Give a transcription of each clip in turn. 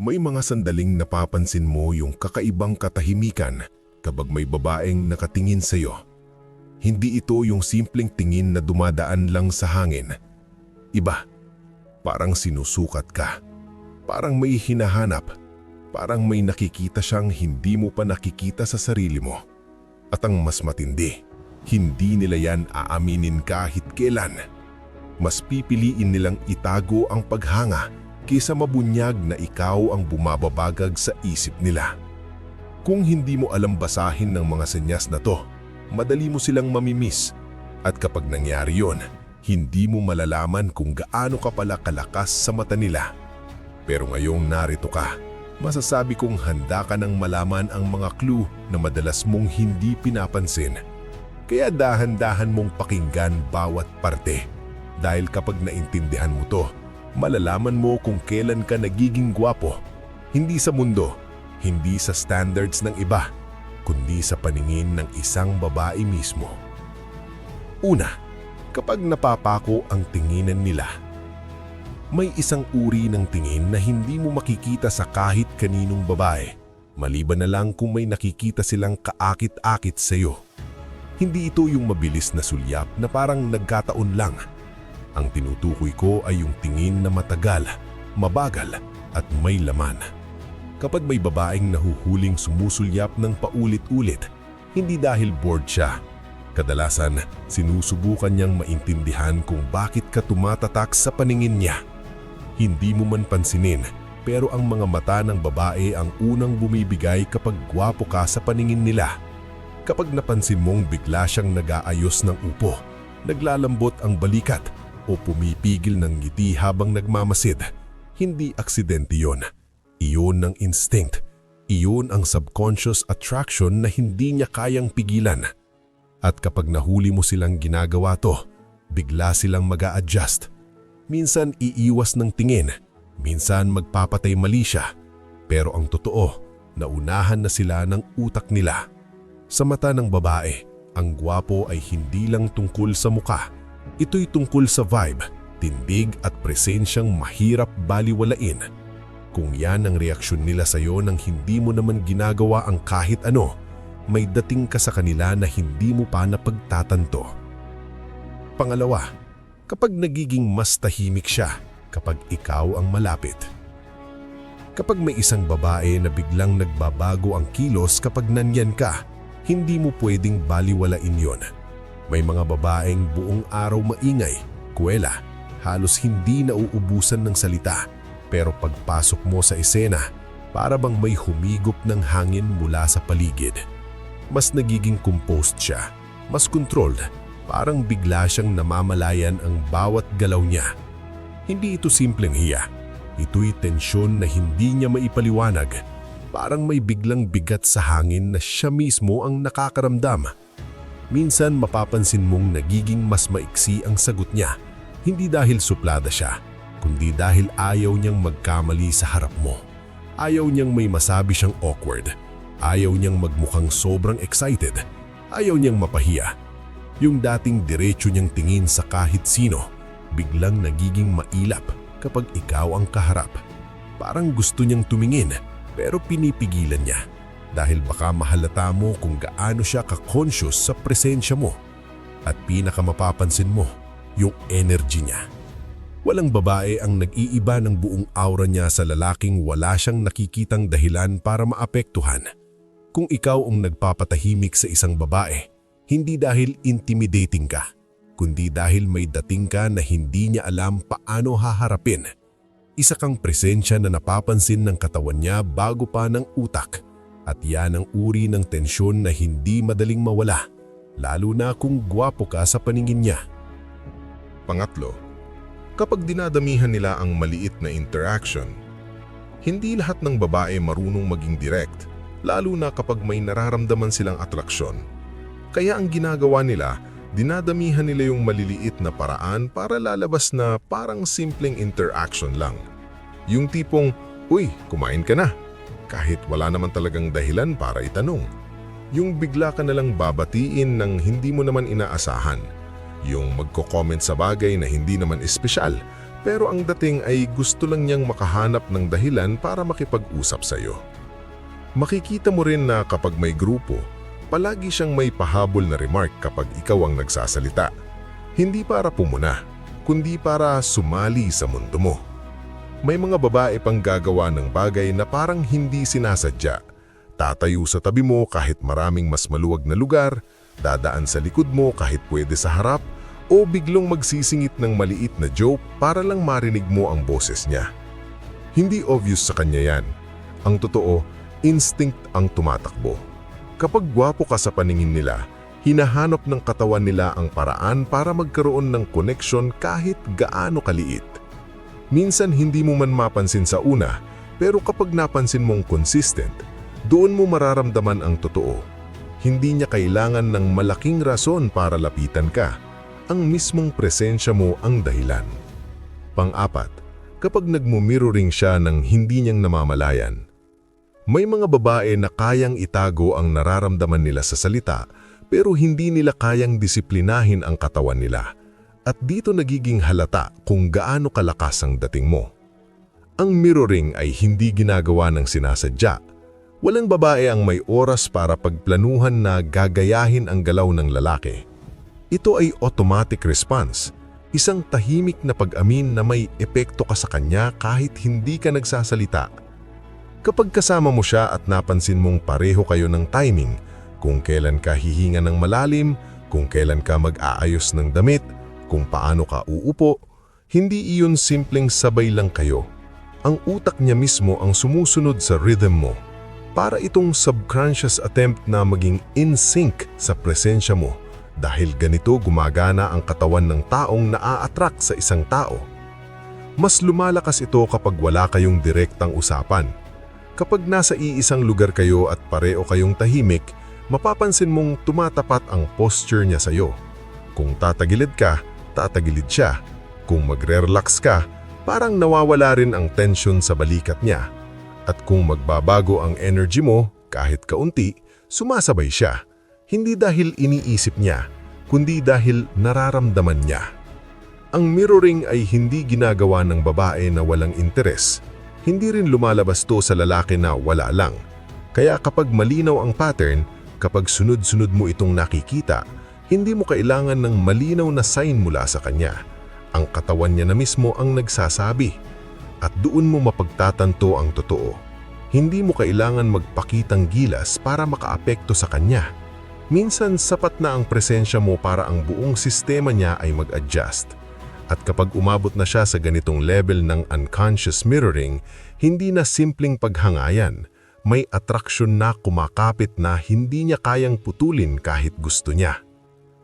May mga sandaling napapansin mo yung kakaibang katahimikan kapag may babaeng nakatingin sa'yo. Hindi ito yung simpleng tingin na dumadaan lang sa hangin. Iba, parang sinusukat ka. Parang may hinahanap. Parang may nakikita siyang hindi mo pa nakikita sa sarili mo. At ang mas matindi, hindi nila yan aaminin kahit kailan. Mas pipiliin nilang itago ang paghanga kaysa mabunyag na ikaw ang bumababagag sa isip nila. Kung hindi mo alam basahin ng mga senyas na to, madali mo silang mamimiss. At kapag nangyari yon, hindi mo malalaman kung gaano ka pala kalakas sa mata nila. Pero ngayong narito ka, masasabi kong handa ka nang malaman ang mga clue na madalas mong hindi pinapansin. Kaya dahan-dahan mong pakinggan bawat parte. Dahil kapag naintindihan mo to, malalaman mo kung kailan ka nagiging gwapo. Hindi sa mundo, hindi sa standards ng iba, kundi sa paningin ng isang babae mismo. Una, kapag napapako ang tinginan nila. May isang uri ng tingin na hindi mo makikita sa kahit kaninong babae, maliban na lang kung may nakikita silang kaakit-akit sa iyo. Hindi ito yung mabilis na sulyap na parang nagkataon lang. Ang tinutukoy ko ay yung tingin na matagal, mabagal at may laman. Kapag may babaeng nahuhuling sumusulyap ng paulit-ulit, hindi dahil bored siya. Kadalasan, sinusubukan niyang maintindihan kung bakit ka tumatatak sa paningin niya. Hindi mo man pansinin, pero ang mga mata ng babae ang unang bumibigay kapag gwapo ka sa paningin nila. Kapag napansin mong bigla siyang nag-aayos ng upo, naglalambot ang balikat, o pumipigil ng ngiti habang nagmamasid, hindi aksidente yon. Iyon ang instinct. Iyon ang subconscious attraction na hindi niya kayang pigilan. At kapag nahuli mo silang ginagawa to, bigla silang mag-a-adjust. Minsan iiwas ng tingin, minsan magpapatay mali siya. Pero ang totoo, naunahan na sila ng utak nila. Sa mata ng babae, ang gwapo ay hindi lang tungkol sa muka. Ito'y tungkol sa vibe, tindig at presensyang mahirap baliwalain. Kung yan ang reaksyon nila sa iyo nang hindi mo naman ginagawa ang kahit ano, may dating ka sa kanila na hindi mo pa napagtatanto. Pangalawa, kapag nagiging mas tahimik siya kapag ikaw ang malapit. Kapag may isang babae na biglang nagbabago ang kilos kapag nandyan ka, hindi mo pwedeng baliwalain yon. May mga babaeng buong araw maingay, kuwela, halos hindi nauubusan ng salita. Pero pagpasok mo sa esena, para bang may humigop ng hangin mula sa paligid. Mas nagiging composed siya, mas controlled, parang bigla siyang namamalayan ang bawat galaw niya. Hindi ito simpleng hiya, ito'y tensyon na hindi niya maipaliwanag. Parang may biglang bigat sa hangin na siya mismo ang nakakaramdam. Minsan mapapansin mong nagiging mas maiksi ang sagot niya, hindi dahil suplada siya, kundi dahil ayaw niyang magkamali sa harap mo. Ayaw niyang may masabi siyang awkward. Ayaw niyang magmukhang sobrang excited. Ayaw niyang mapahiya. Yung dating diretso niyang tingin sa kahit sino, biglang nagiging mailap kapag ikaw ang kaharap. Parang gusto niyang tumingin, pero pinipigilan niya. Dahil baka mahalata mo kung gaano siya ka-conscious sa presensya mo. At pinakamapapansin mo, yung energy niya. Walang babae ang nag-iiba ng buong aura niya sa lalaking wala siyang nakikitang dahilan para maapektuhan. Kung ikaw ang nagpapatahimik sa isang babae, hindi dahil intimidating ka, kundi dahil may dating ka na hindi niya alam paano haharapin. Isa kang presensya na napapansin ng katawan niya bago pa ng utak. At yan ang uri ng tensyon na hindi madaling mawala, lalo na kung gwapo ka sa paningin niya. Pangatlo, kapag dinadamihan nila ang maliit na interaction, hindi lahat ng babae marunong maging direct, lalo na kapag may nararamdaman silang atraksyon. Kaya ang ginagawa nila, dinadamihan nila yung maliliit na paraan para lalabas na parang simpleng interaction lang. Yung tipong, "Uy, kumain ka na?" Kahit wala naman talagang dahilan para itanong. Yung bigla ka nalang babatiin ng hindi mo naman inaasahan. Yung magko-comment sa bagay na hindi naman espesyal, Pero ang dating ay gusto lang niyang makahanap ng dahilan para makipag-usap sa iyo. Makikita mo rin na kapag may grupo, palagi siyang may pahabol na remark kapag ikaw ang nagsasalita. Hindi para pumuna, kundi para sumali sa mundo mo. May mga babae pang gagawa ng bagay na parang hindi sinasadya. Tatayo sa tabi mo kahit maraming mas maluwag na lugar, dadaan sa likod mo kahit pwede sa harap, o biglong magsisingit ng maliit na joke para lang marinig mo ang boses niya. Hindi obvious sa kanya yan. Ang totoo, instinct ang tumatakbo. Kapag gwapo ka sa paningin nila, hinahanap ng katawan nila ang paraan para magkaroon ng koneksyon kahit gaano kaliit. Minsan hindi mo man mapansin sa una, pero kapag napansin mong consistent, doon mo mararamdaman ang totoo. Hindi niya kailangan ng malaking rason para lapitan ka. Ang mismong presensya mo ang dahilan. Pang-apat, kapag nagmumirroring siya ng hindi niyang namamalayan. May mga babae na kayang itago ang nararamdaman nila sa salita, pero hindi nila kayang disiplinahin ang katawan nila. At dito nagiging halata kung gaano kalakas ang dating mo. Ang mirroring ay hindi ginagawa ng sinasadya. Walang babae ang may oras para pagplanuhan na gagayahin ang galaw ng lalaki. Ito ay automatic response, isang tahimik na pag-amin na may epekto ka sa kanya kahit hindi ka nagsasalita. Kapag kasama mo siya at napansin mong pareho kayo ng timing, kung kailan ka hihinga ng malalim, kung kailan ka mag-aayos ng damit, kung paano ka uupo, hindi iyon simpleng sabay lang kayo. Ang utak niya mismo ang sumusunod sa rhythm mo. Para itong subconscious attempt na maging in sync sa presensya mo dahil ganito gumagana ang katawan ng taong naa-attract sa isang tao. Mas lumalakas ito kapag wala kayong direktang usapan. Kapag nasa iisang lugar kayo at pareo kayong tahimik, mapapansin mong tumatapat ang posture niya sa iyo. Kung tatagilid ka, tatagilid siya. Kung magre-relax ka, parang nawawala rin ang tension sa balikat niya. At kung magbabago ang energy mo, kahit kaunti, sumasabay siya. Hindi dahil iniisip niya, kundi dahil nararamdaman niya. Ang mirroring ay hindi ginagawa ng babae na walang interes. Hindi rin lumalabas to sa lalaki na wala lang. Kaya kapag malinaw ang pattern, kapag sunod-sunod mo itong nakikita, hindi mo kailangan ng malinaw na sign mula sa kanya. Ang katawan niya na mismo ang nagsasabi. At doon mo mapagtatanto ang totoo. Hindi mo kailangan magpakitang gilas para makaapekto sa kanya. Minsan sapat na ang presensya mo para ang buong sistema niya ay mag-adjust. At kapag umabot na siya sa ganitong level ng unconscious mirroring, hindi na simpleng paghangayan. May attraction na kumakapit na hindi niya kayang putulin kahit gusto niya.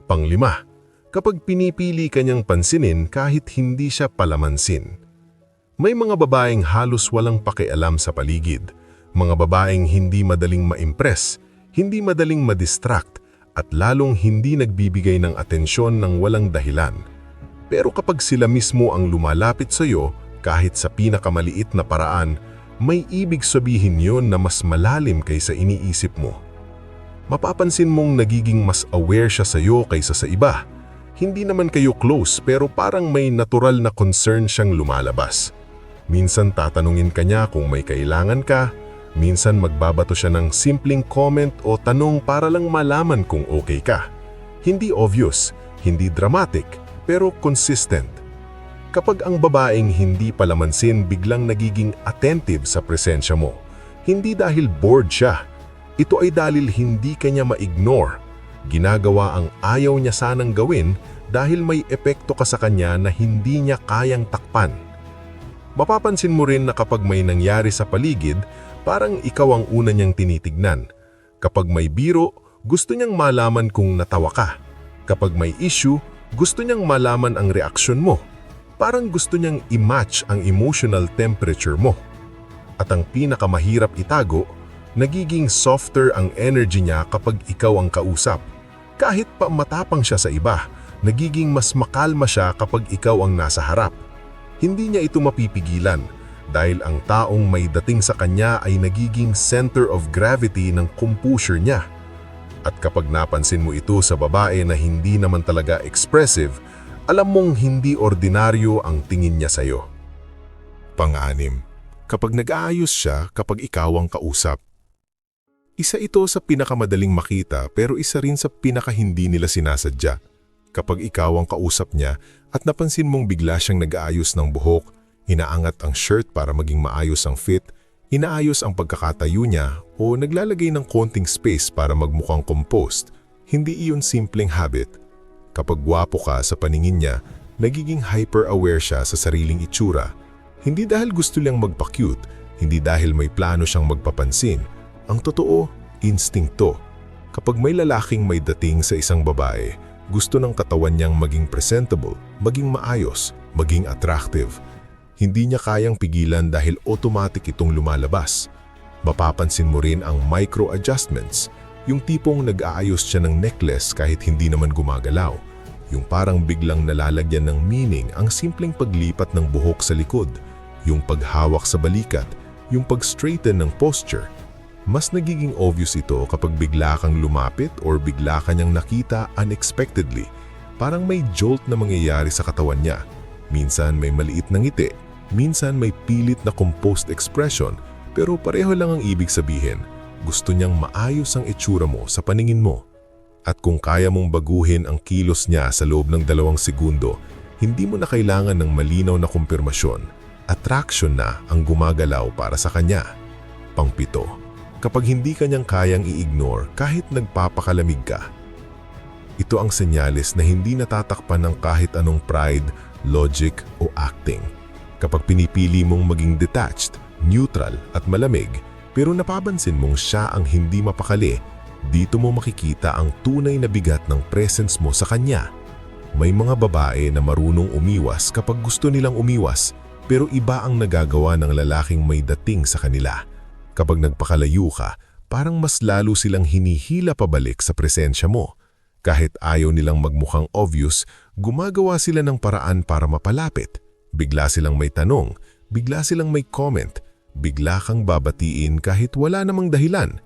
Panglima, kapag pinipili kanyang pansinin kahit hindi siya palamansin. May mga babaeng halos walang pakialam sa paligid. Mga babaeng hindi madaling ma-impress, hindi madaling ma-distract, at lalong hindi nagbibigay ng atensyon ng walang dahilan. Pero kapag sila mismo ang lumalapit sa iyo, kahit sa pinakamaliit na paraan, may ibig sabihin yon na mas malalim kaysa iniisip mo. Mapapansin mong nagiging mas aware siya sa iyo kaysa sa iba. Hindi naman kayo close pero parang may natural na concern siyang lumalabas. Minsan tatanungin ka niya kung may kailangan ka, minsan magbabato siya ng simpleng comment o tanong para lang malaman kung okay ka. Hindi obvious, hindi dramatic, pero consistent. Kapag ang babaeng hindi palamansin biglang nagiging attentive sa presensya mo, hindi dahil bored siya. Ito ay dahil hindi kanya ma-ignore. Ginagawa ang ayaw niya sanang gawin dahil may epekto ka sa kanya na hindi niya kayang takpan. Mapapansin mo rin na kapag may nangyari sa paligid, parang ikaw ang una niyang tinitignan. Kapag may biro, gusto niyang malaman kung natawa ka. Kapag may issue, gusto niyang malaman ang reaksyon mo. Parang gusto niyang i-match ang emotional temperature mo. At ang pinakamahirap itago, nagiging softer ang energy niya kapag ikaw ang kausap. Kahit pa matapang siya sa iba, nagiging mas makalma siya kapag ikaw ang nasa harap. Hindi niya ito mapipigilan dahil ang taong may dating sa kanya ay nagiging center of gravity ng composure niya. At kapag napansin mo ito sa babae na hindi naman talaga expressive, Alam mong hindi ordinaryo ang tingin niya sa'yo. Pang-anim, kapag nag-aayos siya kapag ikaw ang kausap. Isa ito sa pinakamadaling makita pero isa rin sa pinakahindi nila sinasadya. Kapag ikaw ang kausap niya at napansin mong bigla siyang nag-aayos ng buhok, inaangat ang shirt para maging maayos ang fit, inaayos ang pagkakatayo niya o naglalagay ng konting space para magmukhang composed, hindi iyon simpleng habit. Kapag gwapo ka sa paningin niya, nagiging hyper-aware siya sa sariling itsura. Hindi dahil gusto niyang magpa-cute, hindi dahil may plano siyang magpapansin. Ang totoo, instinkto. Kapag may lalaking may dating sa isang babae, gusto ng katawan niyang maging presentable, maging maayos, maging attractive. Hindi niya kayang pigilan dahil automatic itong lumalabas. Mapapansin mo rin ang micro-adjustments, yung tipong nag-aayos siya ng necklace kahit hindi naman gumagalaw. Yung parang biglang nalalagyan ng meaning ang simpleng paglipat ng buhok sa likod, yung paghawak sa balikat, yung pag-straighten ng posture. Mas nagiging obvious ito kapag bigla kang lumapit or bigla kanyang nakita unexpectedly. Parang may jolt na mangyayari sa katawan niya. Minsan may maliit na ngiti, minsan may pilit na composed expression, pero pareho lang ang ibig sabihin. Gusto niyang maayos ang itsura mo sa paningin mo. At kung kaya mong baguhin ang kilos niya sa loob ng 2 segundo, hindi mo na kailangan ng malinaw na kumpirmasyon. Attraction na ang gumagalaw para sa kanya. Pang-7, kapag hindi kanyang kayang i-ignore kahit nagpapakalamig ka. Ito ang senyales na hindi natatakpan ng kahit anong pride, logic o acting. Kapag pinipili mong maging detached, neutral at malamig, pero napapansin mong siya ang hindi mapakali, dito mo makikita ang tunay na bigat ng presence mo sa kanya. May mga babae na marunong umiwas kapag gusto nilang umiwas, pero iba ang nagagawa ng lalaking may dating sa kanila. Kapag nagpakalayo ka, parang mas lalo silang hinihila pabalik sa presensya mo. Kahit ayaw nilang magmukhang obvious, gumagawa sila ng paraan para mapalapit. Bigla silang may tanong, bigla silang may comment, bigla kang babatiin kahit wala namang dahilan.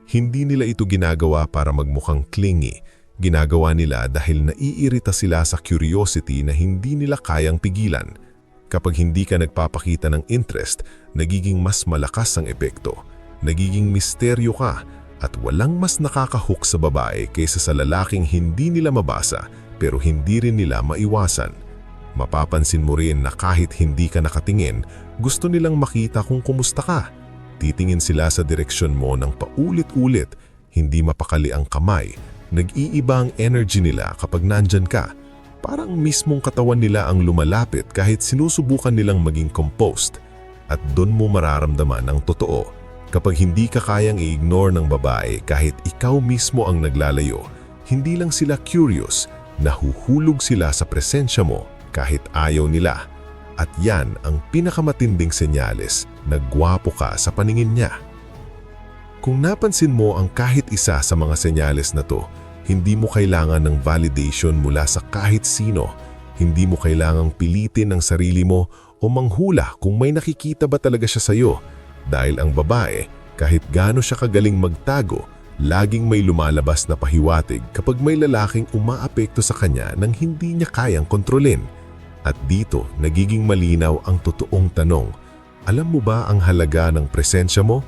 Hindi nila ito ginagawa para magmukhang clingy. Ginagawa nila dahil naiirita sila sa curiosity na hindi nila kayang pigilan. Kapag hindi ka nagpapakita ng interest, nagiging mas malakas ang epekto. Nagiging misteryo ka at walang mas nakakahook sa babae kaysa sa lalaking hindi nila mabasa pero hindi rin nila maiwasan. Mapapansin mo rin na kahit hindi ka nakatingin, gusto nilang makita kung kumusta ka. Titingin sila sa direksyon mo ng paulit-ulit, hindi mapakali ang kamay. Nag-iiba ang energy nila kapag nandyan ka. Parang mismong katawan nila ang lumalapit kahit sinusubukan nilang maging composed. At doon mo mararamdaman ang totoo. Kapag hindi ka kayang i-ignore ng babae kahit ikaw mismo ang naglalayo, hindi lang sila curious, nahuhulog sila sa presensya mo kahit ayaw nila. At yan ang pinakamatinding senyales na gwapo ka sa paningin niya. Kung napansin mo ang kahit isa sa mga senyales na to, hindi mo kailangan ng validation mula sa kahit sino. Hindi mo kailangang pilitin ang sarili mo o manghula kung may nakikita ba talaga siya sa'yo. Dahil ang babae, kahit gaano siya kagaling magtago, laging may lumalabas na pahiwatig kapag may lalaking umaapekto sa kanya nang hindi niya kayang kontrolin. At dito, nagiging malinaw ang totoong tanong. Alam mo ba ang halaga ng presensya mo?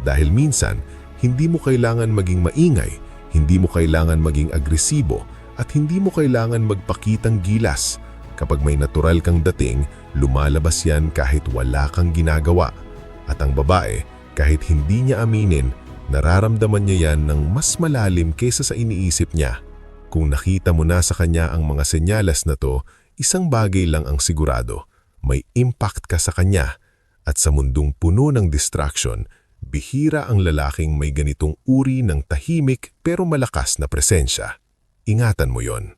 Dahil minsan, hindi mo kailangan maging maingay, hindi mo kailangan maging agresibo, at hindi mo kailangan magpakitang gilas. Kapag may natural kang dating, lumalabas yan kahit wala kang ginagawa. At ang babae, kahit hindi niya aminin, nararamdaman niya yan ng mas malalim kaysa sa iniisip niya. Kung nakita mo na sa kanya ang mga senyales na to, isang bagay lang ang sigurado, may impact ka sa kanya. At sa mundong puno ng distraction, bihira ang lalaking may ganitong uri ng tahimik pero malakas na presensya. Ingatan mo yon.